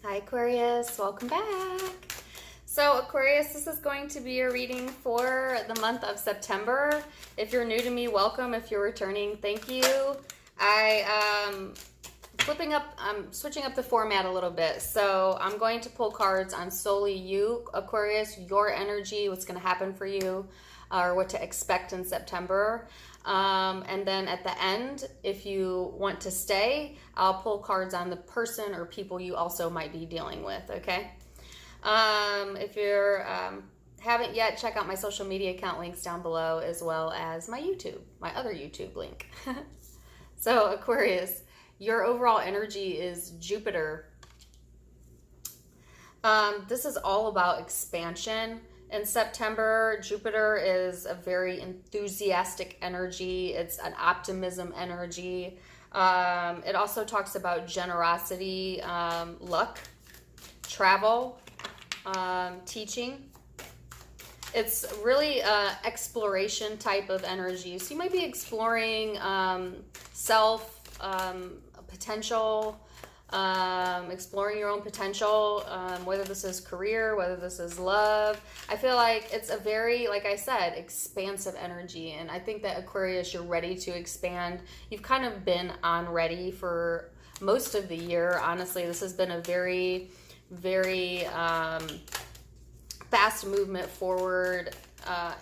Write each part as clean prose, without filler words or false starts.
Hi Aquarius, welcome back. So Aquarius, this is going to be a reading for the month of September. If you're new to me, welcome. If you're returning, thank you. I'm switching up the format a little bit. So I'm going to pull cards on solely you, Aquarius, your energy, what's going to happen for you, or what to expect in September. And then at the end, if you want to stay, I'll pull cards on the person or people you also might be dealing with, okay? If you're haven't yet, check out my social media account links down below, as well as my other YouTube link. So Aquarius, your overall energy is Jupiter. This is all about expansion. In September, Jupiter is a very enthusiastic energy. It's an optimism energy. It also talks about generosity, luck, travel, teaching. It's really exploration type of energy. So you might be exploring self potential, exploring your own potential, whether this is career, whether this is love. I feel like it's a very, like I said, expansive energy. And I think that Aquarius, you're ready to expand. You've kind of been on ready for most of the year. Honestly, this has been a very, very fast movement forward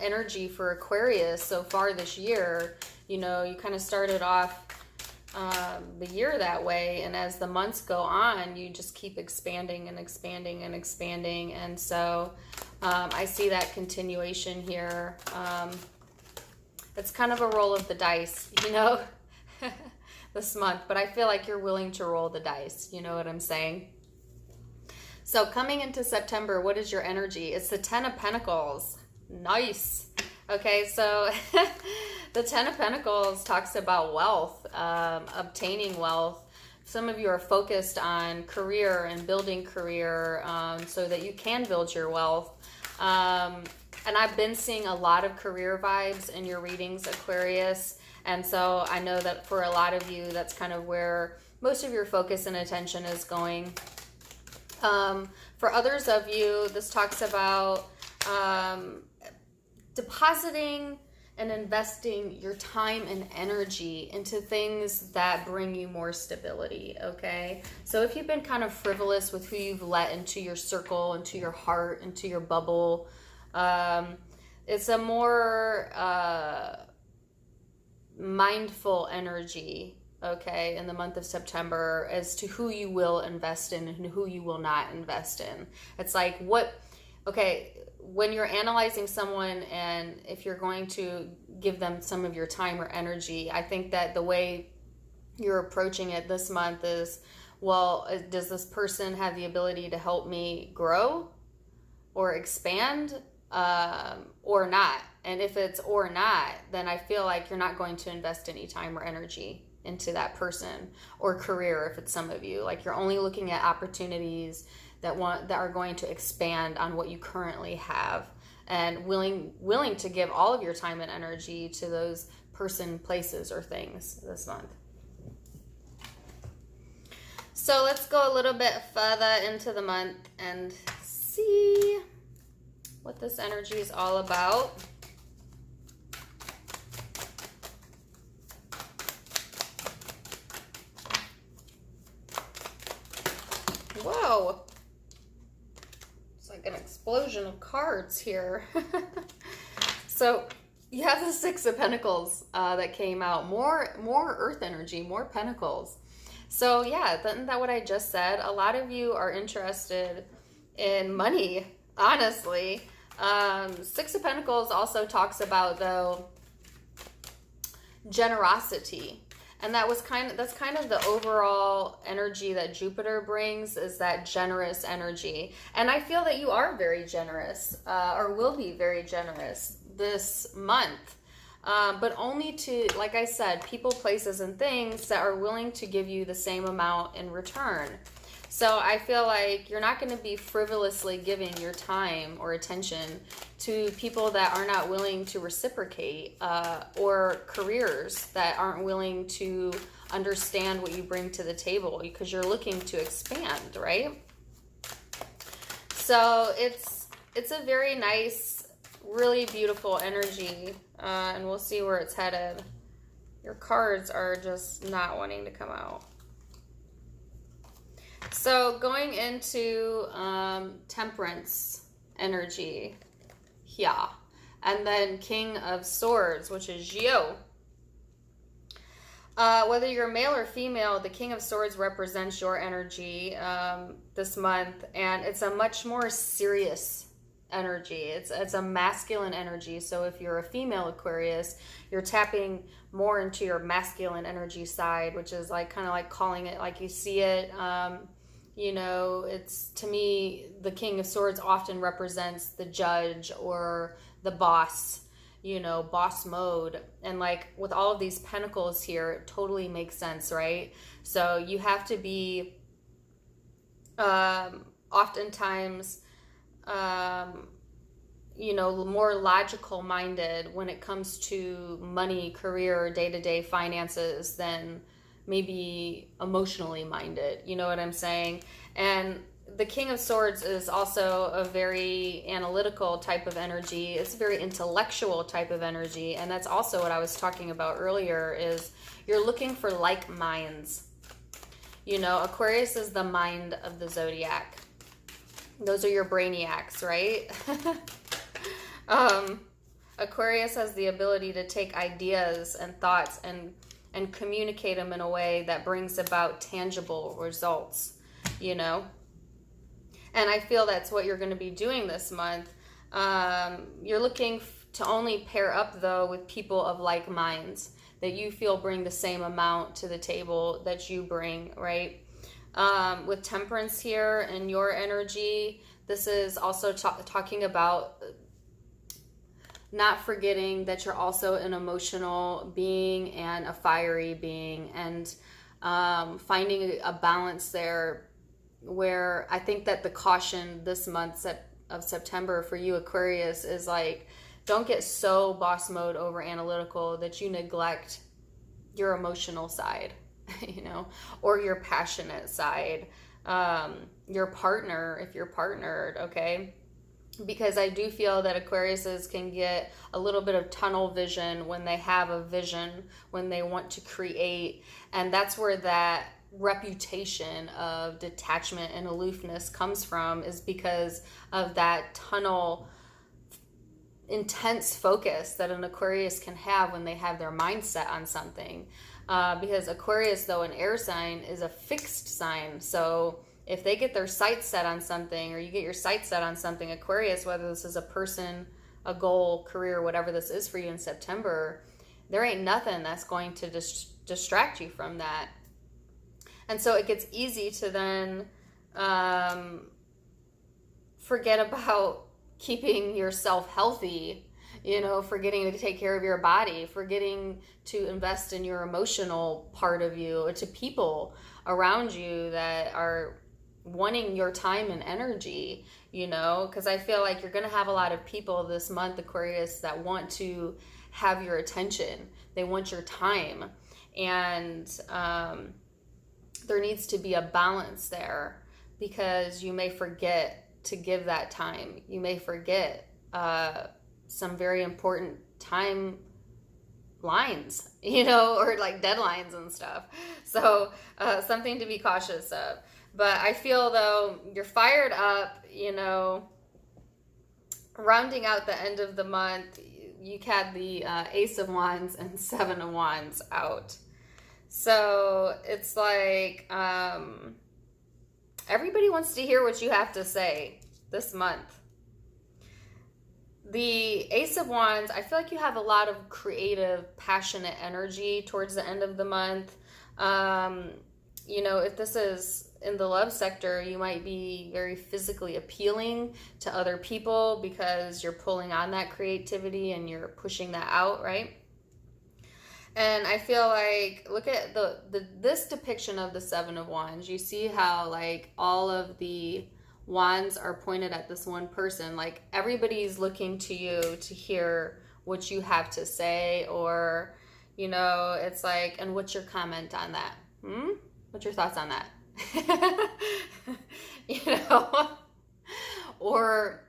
energy for Aquarius so far this year. You know, you kind of started off the year that way, and as the months go on, you just keep expanding and expanding and expanding. And so I see that continuation here. It's kind of a roll of the dice, you know, this month, but I feel like you're willing to roll the dice, you know what I'm saying? So coming into September, what is your energy? It's the Ten of Pentacles. Nice. Okay, so the Ten of Pentacles talks about wealth, obtaining wealth. Some of you are focused on career and building career so that you can build your wealth. And I've been seeing a lot of career vibes in your readings, Aquarius. And so I know that for a lot of you, that's kind of where most of your focus and attention is going. For others of you, this talks about depositing and investing your time and energy into things that bring you more stability, okay? So if you've been kind of frivolous with who you've let into your circle, into your heart, into your bubble, it's a more mindful energy, okay, in the month of September as to who you will invest in and who you will not invest in. It's like when you're analyzing someone and if you're going to give them some of your time or energy, I think that the way you're approaching it this month is, well, does this person have the ability to help me grow or expand or not? And if it's or not, then I feel like you're not going to invest any time or energy into that person, or career if it's some of you. Like you're only looking at opportunities that are going to expand on what you currently have, and willing to give all of your time and energy to those person, places, or things this month. So let's go a little bit further into the month and see what this energy is all about. Whoa. An explosion of cards here. So you have the Six of Pentacles that came out. More earth energy, more pentacles. So yeah, isn't that what I just said? A lot of you are interested in money, honestly. Six of Pentacles also talks about, though, generosity. And that's kind of the overall energy that Jupiter brings, is that generous energy. And I feel that you are very generous, or will be very generous this month. But only to, like I said, people, places, and things that are willing to give you the same amount in return. So I feel like you're not going to be frivolously giving your time or attention to people that are not willing to reciprocate, or careers that aren't willing to understand what you bring to the table, because you're looking to expand, right? So it's a very nice, really beautiful energy, and we'll see where it's headed. Your cards are just not wanting to come out. So going into Temperance energy, yeah, and then King of Swords, which is you. Whether you're male or female, the King of Swords represents your energy this month, and it's a much more serious energy. It's a masculine energy. So if you're a female Aquarius, you're tapping more into your masculine energy side, which is like kind of like calling it like you see it. You know, it's, to me, the King of Swords often represents the judge or the boss, you know, boss mode. And like with all of these pentacles here, it totally makes sense, right? So you have to be oftentimes, you know, more logical minded when it comes to money, career, day-to-day finances than maybe emotionally minded. You know what I'm saying? And the King of Swords is also a very analytical type of energy. It's a very intellectual type of energy. And that's also what I was talking about earlier, is you're looking for like minds. You know, Aquarius is the mind of the Zodiac. Those are your brainiacs, right? Aquarius has the ability to take ideas and thoughts and communicate them in a way that brings about tangible results, you know? And I feel that's what you're going to be doing this month. You're looking to only pair up, though, with people of like minds that you feel bring the same amount to the table that you bring, right? With Temperance here and your energy, this is also talking about not forgetting that you're also an emotional being and a fiery being, and finding a balance there, where I think that the caution this month of September for you Aquarius is like, don't get so boss mode over analytical that you neglect your emotional side, you know, or your passionate side, your partner, if you're partnered, okay? Because I do feel that Aquariuses can get a little bit of tunnel vision when they have a vision, when they want to create. And that's where that reputation of detachment and aloofness comes from, is because of that tunnel intense focus that an Aquarius can have when they have their mindset on something. Because Aquarius, though an air sign, is a fixed sign. So if they get their sights set on something, or you get your sights set on something, Aquarius, whether this is a person, a goal, career, whatever this is for you in September, there ain't nothing that's going to distract you from that. And so it gets easy to then forget about keeping yourself healthy, you know, forgetting to take care of your body, forgetting to invest in your emotional part of you, or to people around you that are wanting your time and energy, you know, because I feel like you're going to have a lot of people this month, Aquarius, that want to have your attention. They want your time. And there needs to be a balance there, because you may forget to give that time. You may forget some very important time lines, you know, or like deadlines and stuff. So something to be cautious of. But I feel, though, you're fired up, you know, rounding out the end of the month. You had the Ace of Wands and Seven of Wands out. So it's like everybody wants to hear what you have to say this month. The Ace of Wands, I feel like you have a lot of creative, passionate energy towards the end of the month. You know, if this is in the love sector, you might be very physically appealing to other people because you're pulling on that creativity and you're pushing that out, right? And I feel like, look at this depiction of the Seven of Wands. You see how like all of the wands are pointed at this one person. Like everybody's looking to you to hear what you have to say, or, you know, it's like, and what's your comment on that? What's your thoughts on that? You know,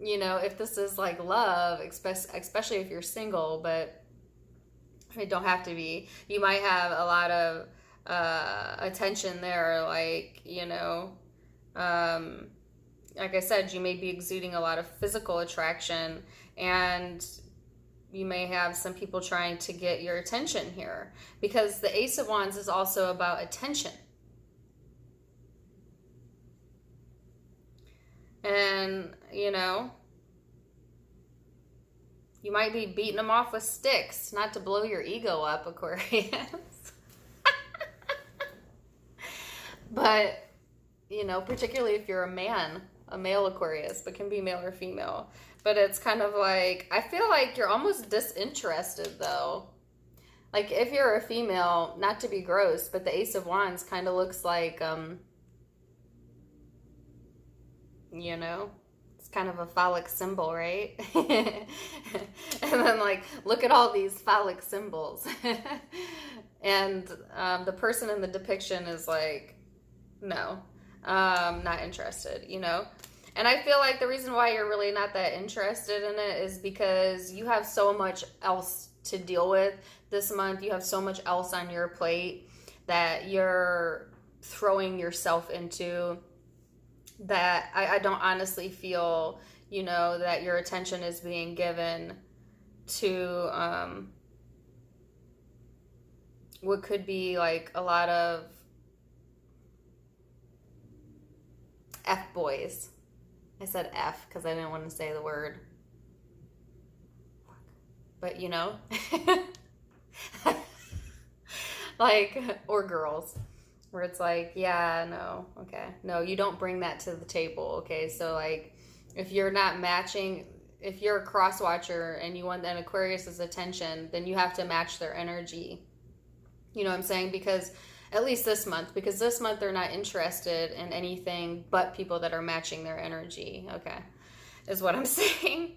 you know, if this is like love, especially if you're single, but it don't have to be. You might have a lot of attention there, like, you know, like I said, you may be exuding a lot of physical attraction, and you may have some people trying to get your attention here, because the Ace of Wands is also about attention. And, you know, you might be beating them off with sticks, not to blow your ego up, Aquarius. But, you know, particularly if you're a man, a male Aquarius, but can be male or female. But it's kind of like, I feel like you're almost disinterested, though. Like, if you're a female, not to be gross, but the Ace of Wands kind of looks like, you know, it's kind of a phallic symbol, right? And then, like, look at all these phallic symbols. And the person in the depiction is like, no, not interested, you know? And I feel like the reason why you're really not that interested in it is because you have so much else to deal with this month. You have so much else on your plate that you're throwing yourself into, that I don't honestly feel, you know, that your attention is being given to what could be like a lot of F-boys. I said F because I didn't want to say the word. But, you know, like, or girls, where it's like, yeah, no, okay. No, you don't bring that to the table, okay? So, like, if you're not matching, if you're a cross watcher and you want an Aquarius's attention, then you have to match their energy. You know what I'm saying? Because at least this month, because this month they're not interested in anything but people that are matching their energy, okay, is what I'm saying.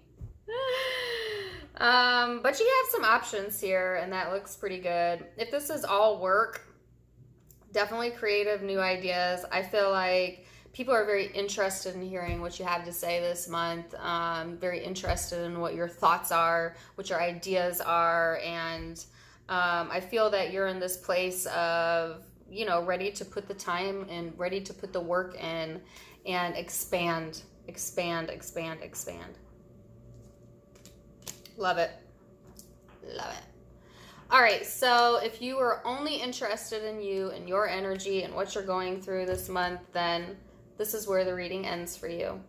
But you have some options here, and that looks pretty good. If this is all work, definitely creative new ideas. I feel like people are very interested in hearing what you have to say this month, very interested in what your thoughts are, what your ideas are, and I feel that you're in this place of, you know, ready to put the time and ready to put the work in and expand. Love it. Love it. All right, so if you are only interested in you and your energy and what you're going through this month, then this is where the reading ends for you.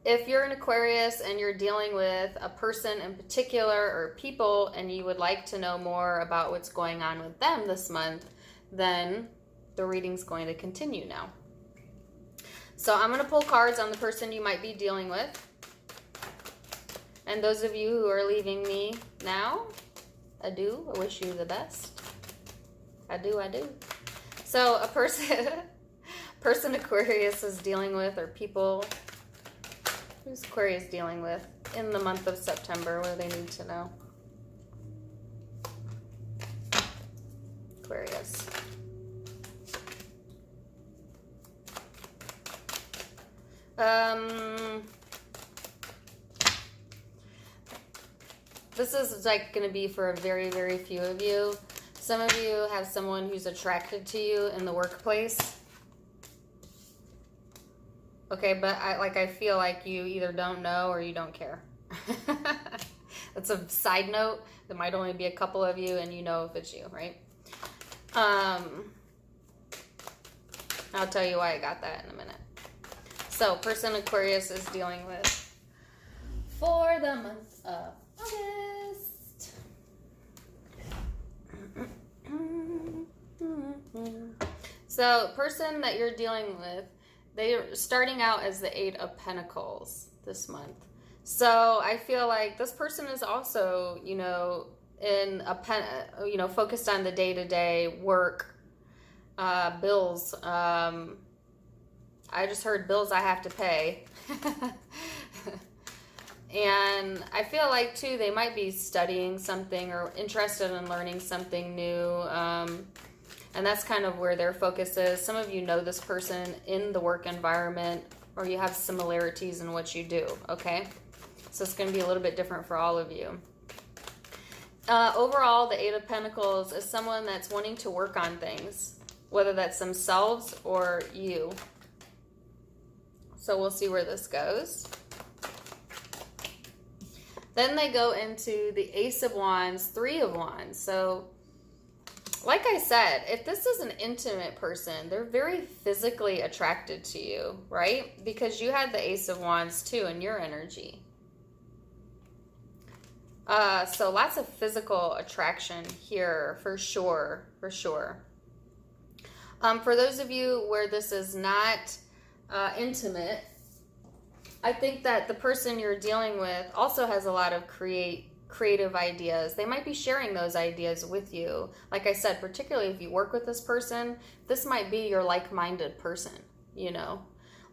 If you're an Aquarius and you're dealing with a person in particular or people and you would like to know more about what's going on with them this month, then the reading's going to continue now. So I'm going to pull cards on the person you might be dealing with. And those of you who are leaving me now, adieu. I wish you the best. Adieu, adieu. So a person Aquarius is dealing with, or people, who's Aquarius dealing with in the month of September, what do they need to know? Aquarius. This is like going to be for a very, very few of you. Some of you have someone who's attracted to you in the workplace. Okay, but I feel like you either don't know or you don't care. That's a side note. There might only be a couple of you and you know if it's you, right? I'll tell you why I got that in a minute. So, person Aquarius is dealing with for the month of August. So, person that you're dealing with, they're starting out as the Eight of Pentacles this month. So, I feel like this person is also, you know, focused on the day-to-day work, bills. I just heard bills I have to pay. And I feel like, too, they might be studying something or interested in learning something new. And that's kind of where their focus is. Some of you know this person in the work environment or you have similarities in what you do, okay? So it's going to be a little bit different for all of you. Overall, the Eight of Pentacles is someone that's wanting to work on things, whether that's themselves or you. So we'll see where this goes. Then they go into the Ace of Wands, Three of Wands. So, like I said, if this is an intimate person, they're very physically attracted to you, right? Because you had the Ace of Wands too in your energy. So lots of physical attraction here for sure, for sure. For those of you where this is not intimate, I think that the person you're dealing with also has a lot of creative ideas. They might be sharing those ideas with you. Like I said, particularly if you work with this person, this might be your like-minded person, you know.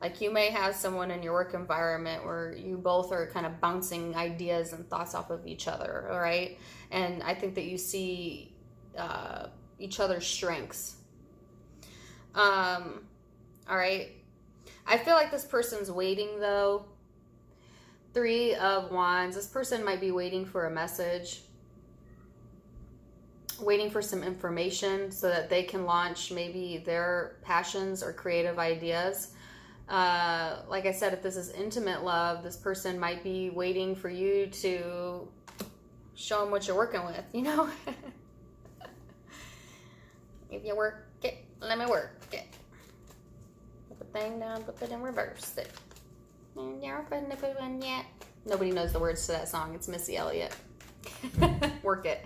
Like you may have someone in your work environment where you both are kind of bouncing ideas and thoughts off of each other, all right? And I think that you see each other's strengths. All right. I feel like this person's waiting though. Three of Wands. This person might be waiting for a message, waiting for some information so that they can launch maybe their passions or creative ideas. Like I said, if this is intimate love, this person might be waiting for you to show them what you're working with, you know? If you work it, let me work it. Put the thing down, put it in reverse it. Nobody knows the words to that song. It's Missy Elliott. Work it.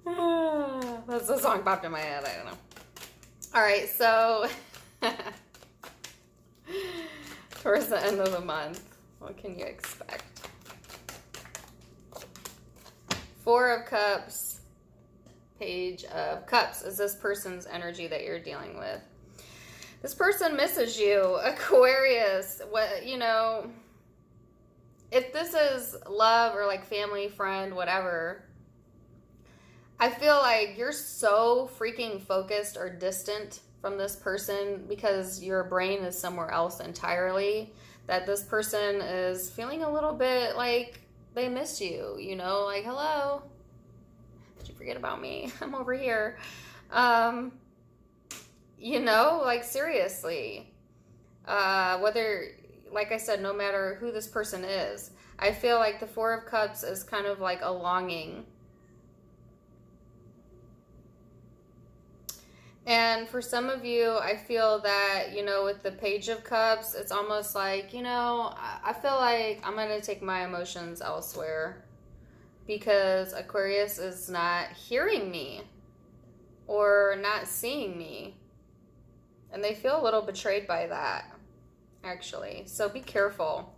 That's the song popped in my head. I don't know. All right, so towards the end of the month, what can you expect? Four of Cups, Page of Cups is this person's energy that you're dealing with. This person misses you, Aquarius. What, you know, if this is love or like family, friend, whatever, I feel like you're so freaking focused or distant from this person because your brain is somewhere else entirely, that this person is feeling a little bit like they miss you, you know, like, hello, did you forget about me? I'm over here. You know, like seriously, whether, like I said, no matter who this person is, I feel like the Four of Cups is kind of like a longing. And for some of you, I feel that, you know, with the Page of Cups, it's almost like, you know, I feel like I'm going to take my emotions elsewhere because Aquarius is not hearing me or not seeing me. And they feel a little betrayed by that, actually. So be careful.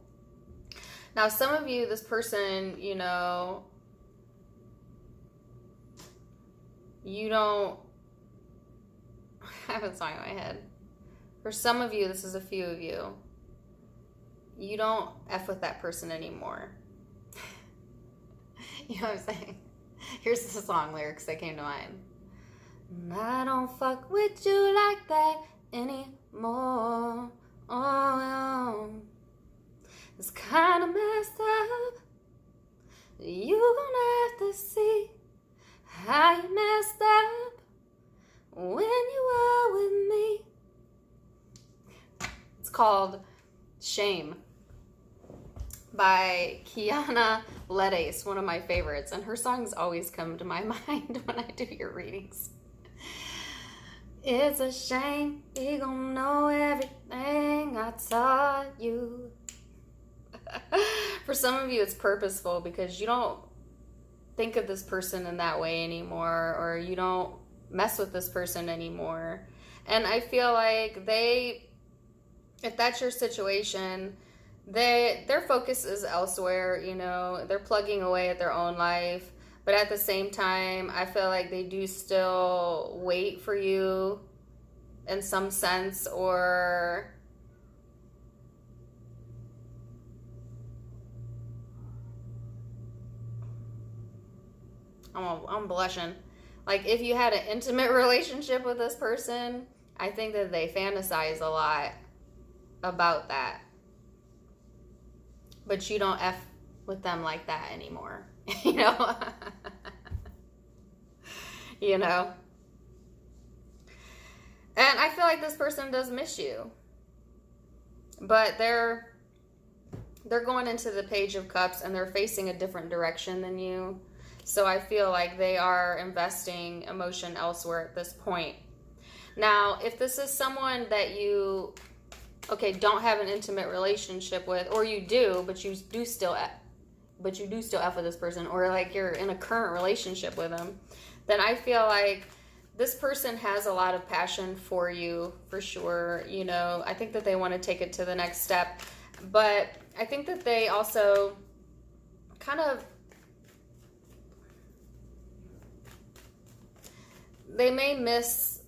Now, some of you, this person, you know, you don't... I have a song in my head. For some of you, this is a few of you, you don't F with that person anymore. You know what I'm saying? Here's the song lyrics that came to mind. I don't fuck with you like that anymore. Oh, it's kind of messed up. You gonna have to see how you messed up when you were with me. It's called Shame by Kiana Leddes, one of my favorites, and her songs always come to my mind when I do your readings. It's a shame you gon' know everything I taught you. For some of you, it's purposeful because you don't think of this person in that way anymore, or you don't mess with this person anymore. And I feel like if that's your situation, their focus is elsewhere, you know, they're plugging away at their own life. But at the same time, I feel like they do still wait for you in some sense, or I'm blushing. Like if you had an intimate relationship with this person, I think that they fantasize a lot about that. But you don't F with them like that anymore. You know? You know? And I feel like this person does miss you. But they're going into the Page of Cups and they're facing a different direction than you. So I feel like they are investing emotion elsewhere at this point. Now, if this is someone that you, don't have an intimate relationship with, or you do, but you do still F with this person, or like you're in a current relationship with them, then I feel like this person has a lot of passion for you, for sure. You know, I think that they want to take it to the next step, but I think that they also kind of, they may miss,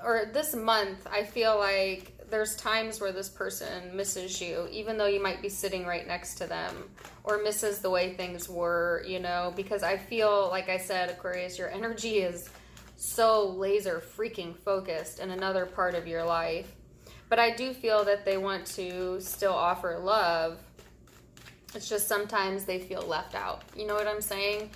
or this month, I feel like there's times where this person misses you, even though you might be sitting right next to them, or misses the way things were, you know, because I feel, like I said, Aquarius, your energy is so laser freaking focused in another part of your life. But I do feel that they want to still offer love. It's just sometimes they feel left out. You know what I'm saying?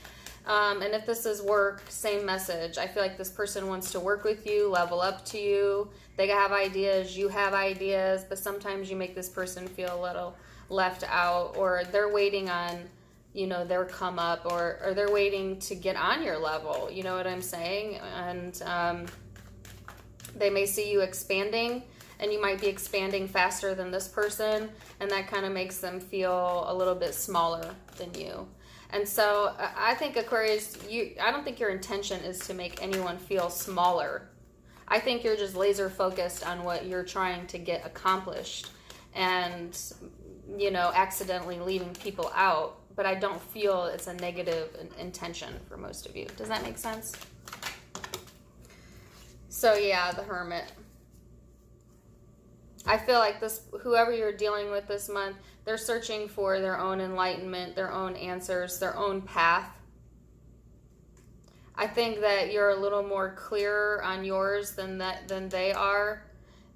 And if this is work, same message. I feel like this person wants to work with you, level up to you. They have ideas, you have ideas, but sometimes you make this person feel a little left out, or they're waiting on, you know, their come up, or they're waiting to get on your level. You know what I'm saying? And they may see you expanding, and you might be expanding faster than this person, and that kind of makes them feel a little bit smaller than you. And so I think, Aquarius, I don't think your intention is to make anyone feel smaller. I think you're just laser focused on what you're trying to get accomplished and, you know, accidentally leaving people out. But I don't feel it's a negative intention for most of you. Does that make sense? So yeah, the Hermit. I feel like this, whoever you're dealing with this month, they're searching for their own enlightenment, their own answers, their own path. I think that you're a little more clearer on yours than they are.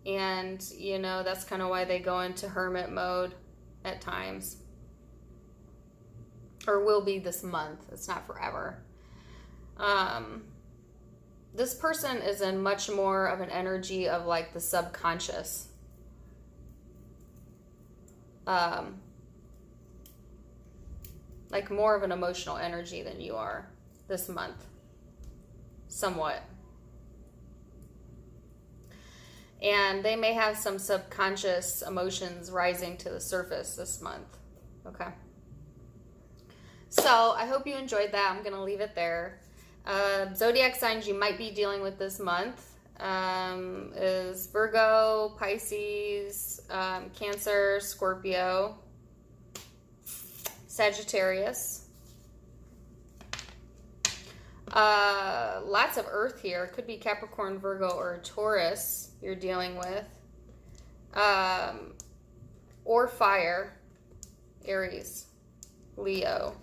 And, you know, that's kind of why they go into hermit mode at times. Or will be this month. It's not forever. This person is in much more of an energy of like the subconscious. Like more of an emotional energy than you are this month. Somewhat. And they may have some subconscious emotions rising to the surface this month. Okay. So I hope you enjoyed that. I'm going to leave it there. Zodiac signs you might be dealing with this month is Virgo, Pisces, Cancer, Scorpio, Sagittarius. Lots of earth here. Could be Capricorn, Virgo, or Taurus you're dealing with. Or fire. Aries, Leo,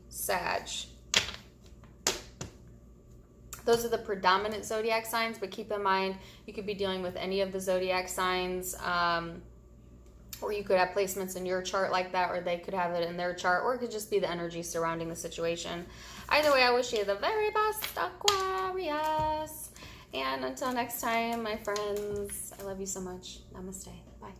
Sag. Those are the predominant zodiac signs, but keep in mind you could be dealing with any of the zodiac signs, or you could have placements in your chart like that, or they could have it in their chart, or it could just be the energy surrounding the situation. Either way, I wish you the very best, Aquarius. And until next time, my friends, I love you so much. Namaste. Bye.